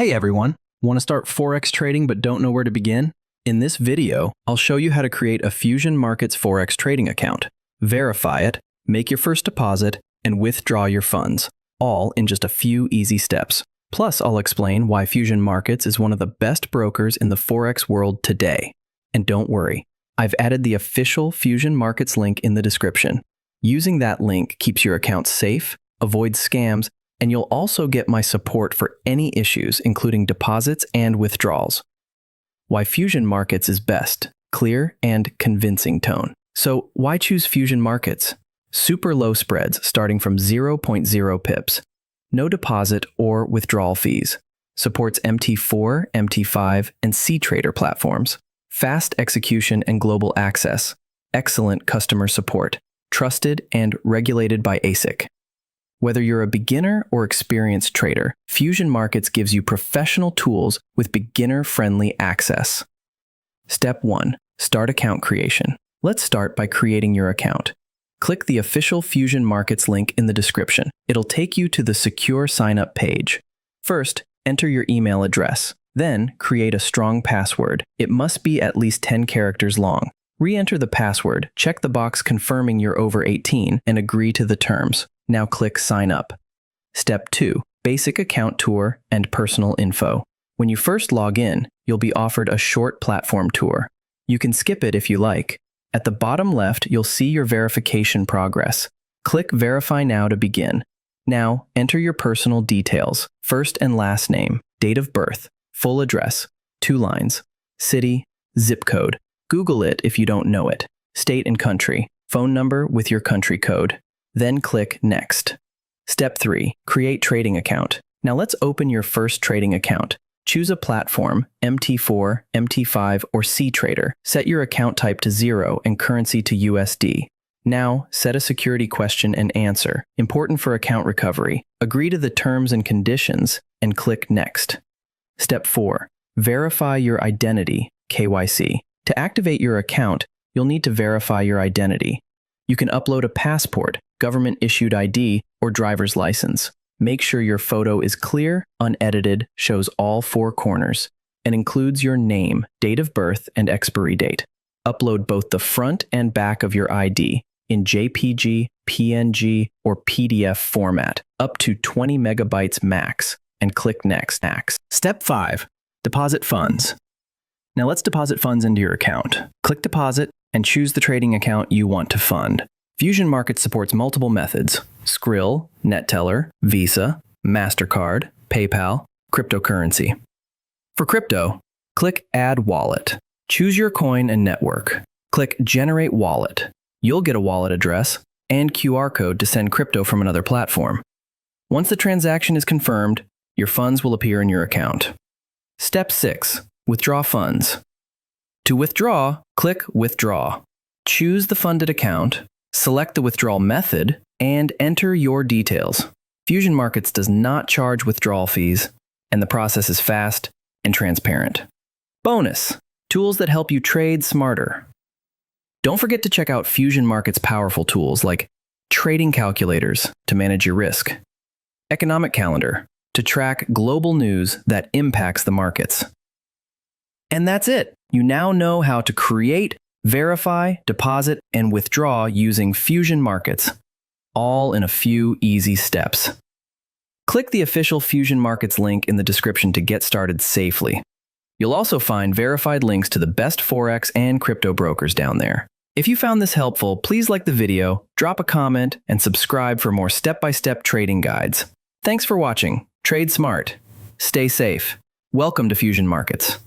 Hey everyone, want to start Forex trading but don't know where to begin? In this video, I'll show you how to create a Fusion Markets Forex trading account, verify it, make your first deposit, and withdraw your funds, all in just a few easy steps. Plus, I'll explain why Fusion Markets is one of the best brokers in the Forex world today. And don't worry, I've added the official Fusion Markets link in the description. Using that link keeps your account safe, avoids scams, and you'll also get my support for any issues, including deposits and withdrawals. Why Fusion Markets is best, clear and convincing tone. So why choose Fusion Markets? Super low spreads starting from 0.0 pips. No deposit or withdrawal fees. Supports MT4, MT5, and cTrader platforms. Fast execution and global access. Excellent customer support. Trusted and regulated by ASIC. Whether you're a beginner or experienced trader, Fusion Markets gives you professional tools with beginner-friendly access. Step 1. Start account creation. Let's start by creating your account. Click the official Fusion Markets link in the description. It'll take you to the secure sign-up page. First, enter your email address. Then, create a strong password. It must be at least 10 characters long. Re-enter the password, check the box confirming you're over 18, and agree to the terms. Now click Sign Up. Step 2. Basic account tour and personal info. When you first log in, you'll be offered a short platform tour. You can skip it if you like. At the bottom left, you'll see your verification progress. Click Verify Now to begin. Now, enter your personal details, first and last name, date of birth, full address, 2 lines, city, zip code. Google it if you don't know it, state and country, phone number with your country code. Then click Next. Step 3. Create trading account. Now let's open your first trading account. Choose a platform, MT4, MT5, or cTrader. Set your account type to 0 and currency to USD. Now, set a security question and answer, important for account recovery. Agree to the terms and conditions, and click Next. Step 4. Verify your identity, KYC. To activate your account, you'll need to verify your identity. You can upload a passport, government-issued ID, or driver's license. Make sure your photo is clear, unedited, shows all 4 corners, and includes your name, date of birth, and expiry date. Upload both the front and back of your ID in JPG, PNG, or PDF format, up to 20 megabytes max, and click Next. Step 5. Deposit funds. Now let's deposit funds into your account. Click Deposit and choose the trading account you want to fund. Fusion Markets supports multiple methods: Skrill, NetTeller, Visa, MasterCard, PayPal, cryptocurrency. For crypto, click Add Wallet. Choose your coin and network. Click Generate Wallet. You'll get a wallet address and QR code to send crypto from another platform. Once the transaction is confirmed, your funds will appear in your account. Step 6. Withdraw funds. To withdraw, click Withdraw. Choose the funded account, select the withdrawal method, and enter your details. Fusion Markets does not charge withdrawal fees, and the process is fast and transparent. Bonus: tools that help you trade smarter. Don't forget to check out Fusion Markets' powerful tools like trading calculators to manage your risk, economic calendar to track global news that impacts the markets. And that's it. You now know how to create, verify, deposit, and withdraw using Fusion Markets, all in a few easy steps. Click the official Fusion Markets link in the description to get started safely. You'll also find verified links to the best Forex and crypto brokers down there. If you found this helpful, please like the video, drop a comment, and subscribe for more step-by-step trading guides. Thanks for watching. Trade smart. Stay safe. Welcome to Fusion Markets.